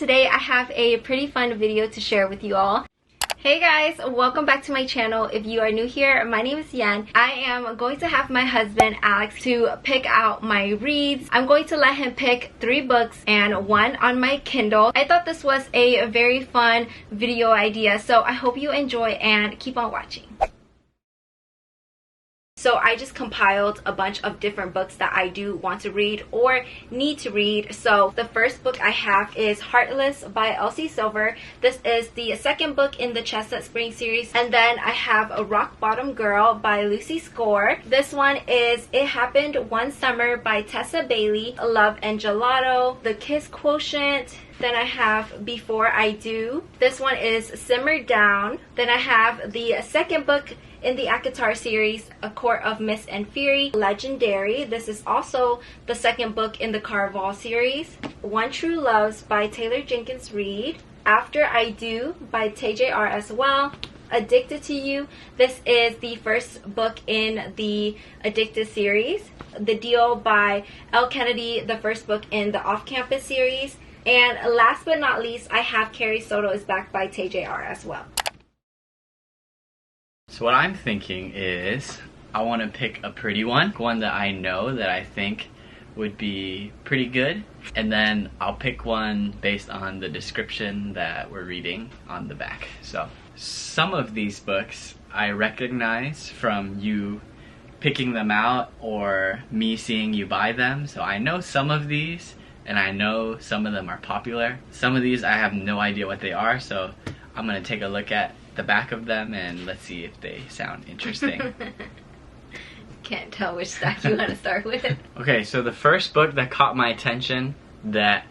Today I have a pretty fun video to share with you all. Hey guys, welcome back to my channel. If you are new here, my name is Yen. I am going to have my husband Alex to pick out my reads. I'm going to let him pick 3 books and 1 on my Kindle. I thought this was a very fun video idea, so I hope you enjoy and keep on watching. So I just compiled a bunch of different books that I do want to read or need to read. So the first book I have is Heartless by Elsie Silver. This is the second book in the Chestnut Spring series. And then I have A Rock Bottom Girl by Lucy Score. This one is It Happened One Summer by Tessa Bailey. Love and Gelato, The Kiss Quotient. Then I have Before I Do. This one is Simmer Down. Then I have the second book in the ACOTAR series, A Court of Mist and Fury, Legendary. This is also the second book in the Caraval series. One True Loves by Taylor Jenkins Reid. After I Do by TJR as well. Addicted to You. This is the first book in the Addicted series. The Deal by Elle Kennedy, the first book in the Off Campus series. And last but not least, I have Carrie Soto is Back by TJR as well. So what I'm thinking is I want to pick a pretty one that I know that I think would be pretty good, and then I'll pick one based on the description that we're reading on the back. So some of these books I recognize from you picking them out or me seeing you buy them, so I know some of these and I know some of them are popular. Some of these I have no idea what they are, so I'm gonna take a look at the back of them and let's see if they sound interesting. Can't tell which stack you want to start with. Okay, so the first book that caught my attention that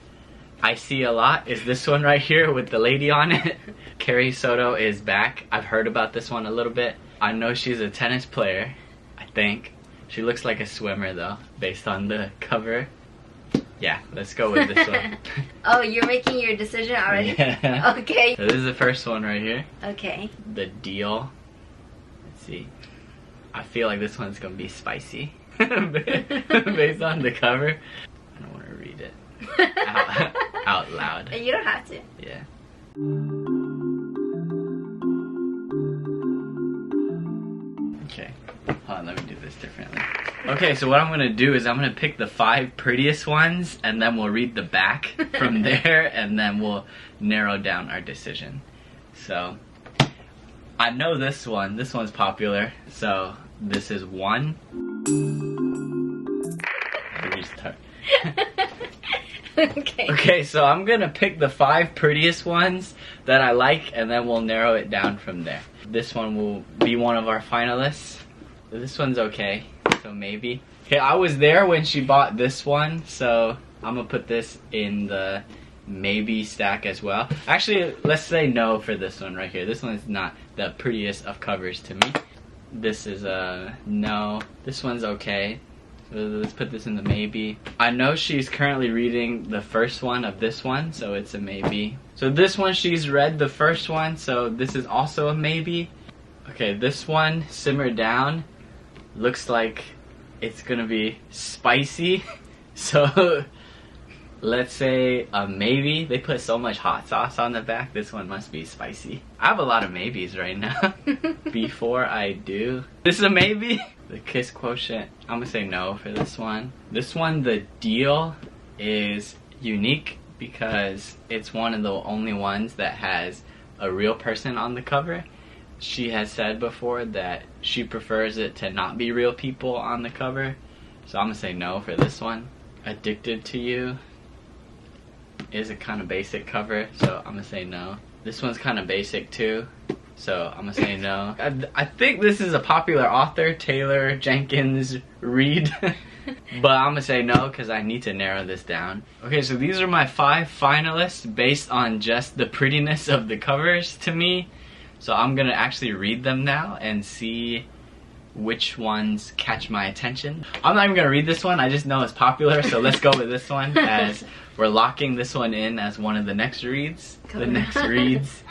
I see a lot is this one right here with the lady on it. Carrie Soto is Back. I've heard about this one a little bit. I know she's a tennis player, I think. She looks like a swimmer though, based on the cover. Yeah, let's go with this one. Oh, you're making your decision already? Yeah. Okay. So this is the first one right here. Okay. The Deal. Let's see. I feel like this one's gonna be spicy. Based on the cover. I don't want to read it out loud. You don't have to. Yeah. Okay. Hold on, let me do this differently. Okay, so what I'm gonna do is I'm gonna pick the 5 prettiest ones and then we'll read the back from there and then we'll narrow down our decision. So I know this one. This one's popular. So this is 1. Restart. Okay, so I'm gonna pick the 5 prettiest ones that I like and then we'll narrow it down from there. This one will be one of our finalists. This one's okay, so maybe. Okay, I was there when she bought this one, so I'm gonna put this in the maybe stack as well. Actually, let's say no for this one right here. This one is not the prettiest of covers to me. This is a no. This one's okay. So let's put this in the maybe. I know she's currently reading the first one of this one, so it's a maybe. So this one, she's read the first one, so this is also a maybe. Okay, this one, Simmer Down, looks like it's gonna be spicy. So let's say a maybe. They put so much hot sauce on the back. This one must be spicy. I have a lot of maybes right now. Before I Do. This is a maybe. The Kiss Quotient. I'm gonna say no for this one. This one, The Deal, is unique because it's one of the only ones that has a real person on the cover. She has said before that she prefers it to not be real people on the cover. So I'm gonna say no for this one. Addicted to You is a kind of basic cover, so I'm gonna say no. This one's kind of basic too, so I'm gonna say no. I think this is a popular author, Taylor Jenkins Reid. But I'm gonna say no because I need to narrow this down. Okay, so these are my 5 finalists based on just the prettiness of the covers to me. So I'm gonna actually read them now and see which ones catch my attention. I'm not even gonna read this one, I just know it's popular, so let's go with this one as we're locking this one in as one of the next reads. The next reads.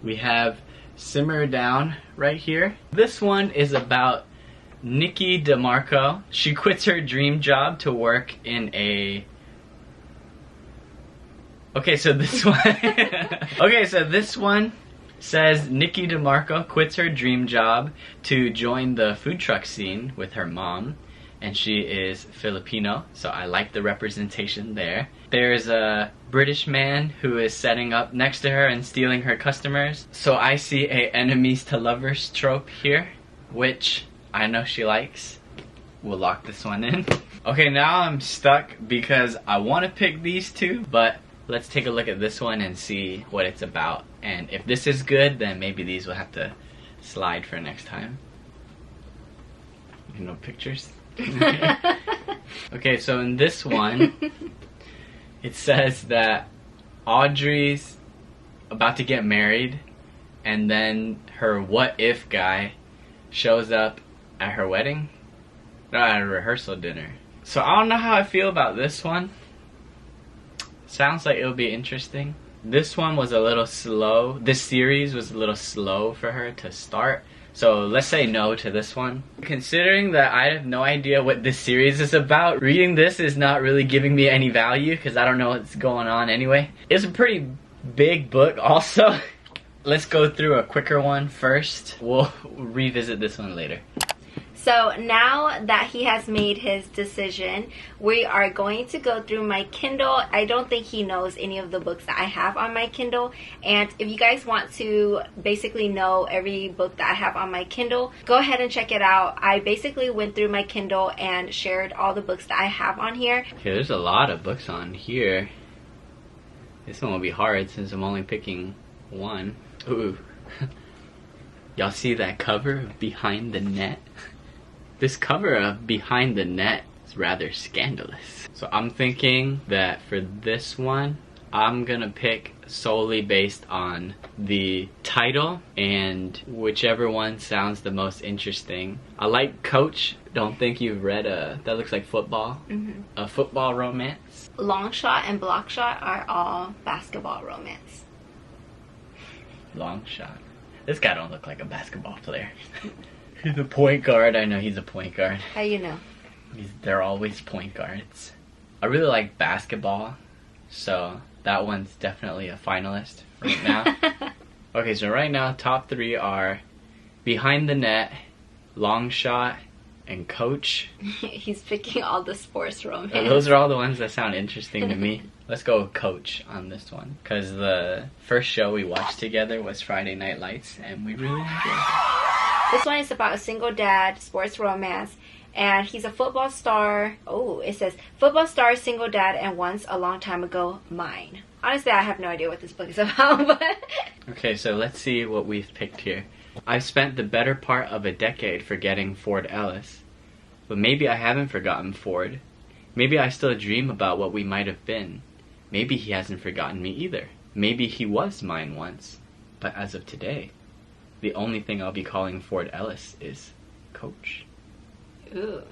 We have Simmer Down right here. This one is about Nikki DeMarco. She quits her dream job to work in a Okay, so this one. Okay, so this one says Nikki DeMarco quits her dream job to join the food truck scene with her mom, and she is Filipino, so I like the representation there. There's a British man who is setting up next to her and stealing her customers, so I see a enemies to lovers trope here, which I know she likes. We'll lock this one in. Okay, now I'm stuck because I want to pick these two, but let's take a look at this one and see what it's about. And if this is good, then maybe these will have to slide for next time. You know, pictures? Okay, so in this one, it says that Audrey's about to get married, and then her what if guy shows up at her wedding? No, at a rehearsal dinner. So I don't know how I feel about this one. Sounds like it'll be interesting. This one was a little slow. This series was a little slow for her to start. So let's say no to this one. Considering that I have no idea what this series is about, reading this is not really giving me any value because I don't know what's going on anyway. It's a pretty big book also. Let's go through a quicker one first. We'll revisit this one later. So now that he has made his decision, we are going to go through my Kindle. I don't think he knows any of the books that I have on my Kindle. And if you guys want to basically know every book that I have on my Kindle, go ahead and check it out. I basically went through my Kindle and shared all the books that I have on here. Okay, there's a lot of books on here. This one will be hard since I'm only picking one. Ooh. Y'all see that cover of Behind the Net? This cover of Behind the Net is rather scandalous. So I'm thinking that for this one, I'm gonna pick solely based on the title and whichever one sounds the most interesting. I like Coach. Don't think you've read that looks like football. A football romance. Long Shot and Block Shot are all basketball romance. Long Shot. This guy don't look like a basketball player. He's a point guard. I know he's a point guard. How you know? They're always point guards. I really like basketball, so that one's definitely a finalist right now. Okay, so right now, top three are Behind the Net, Long Shot, and Coach. He's picking all the sports romance. And those are all the ones that sound interesting to me. Let's go with Coach on this one, because the first show we watched together was Friday Night Lights, and we really enjoyed it. This one is about a single dad, sports romance, and he's a football star. Oh, it says, football star, single dad, and once a long time ago, mine. Honestly, I have no idea what this book is about, but... Okay, so let's see what we've picked here. I've spent the better part of a decade forgetting Ford Ellis. But maybe I haven't forgotten Ford. Maybe I still dream about what we might have been. Maybe he hasn't forgotten me either. Maybe he was mine once. But as of today, the only thing I'll be calling Ford Ellis is Coach. Ooh.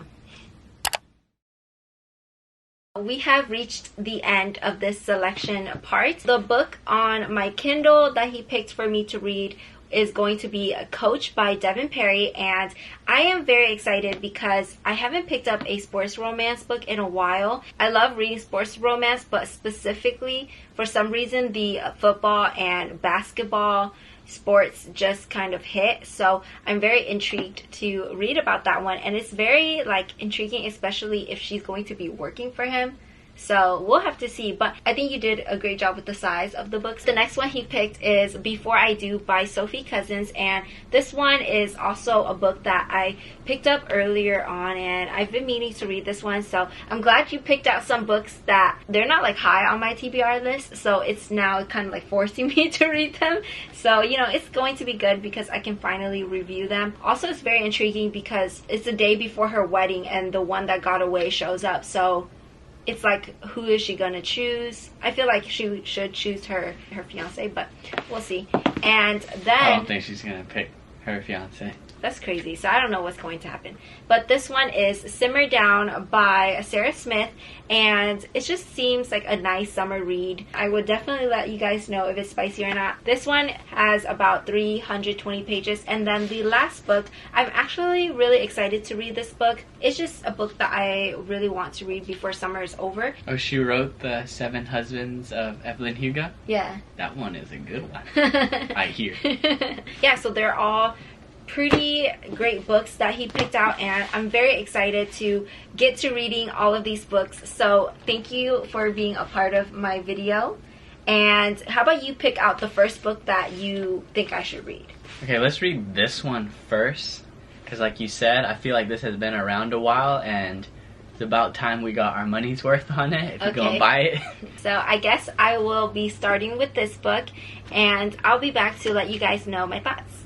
We have reached the end of this selection part. The book on my Kindle that he picked for me to read is going to be Coach by Devin Perry, and I am very excited because I haven't picked up a sports romance book in a while. I love reading sports romance, but specifically for some reason the football and basketball sports just kind of hit, so I'm very intrigued to read about that one, and it's very intriguing, especially if she's going to be working for him. So we'll have to see, but I think you did a great job with the size of the books. The next one he picked is Before I Do by Sophie Cousins, and this one is also a book that I picked up earlier on, and I've been meaning to read this one, so I'm glad you picked out some books that they're not high on my TBR list, so it's now kind of forcing me to read them. So, you know, it's going to be good because I can finally review them. Also, it's very intriguing because it's the day before her wedding and the one that got away shows up, so it's who is she gonna choose? I feel like she should choose her fiance, but we'll see. And then I don't think she's gonna pick her fiance. That's crazy. So I don't know what's going to happen. But this one is Simmer Down by Sarah Smith, and it just seems like a nice summer read. I would definitely let you guys know if it's spicy or not. This one has about 320 pages, and then the last book, I'm actually really excited to read this book. It's just a book that I really want to read before summer is over. Oh, she wrote The Seven Husbands of Evelyn Hugo? Yeah. That one is a good one. I hear. Yeah, so they're all pretty great books that he picked out, and I'm very excited to get to reading all of these books. So thank you for being a part of my video. And how about you pick out the first book that you think I should read? Okay, let's read this one first, because like you said, I feel like this has been around a while, and it's about time we got our money's worth on it if you're gonna buy it. So I guess I will be starting with this book, and I'll be back to let you guys know my thoughts.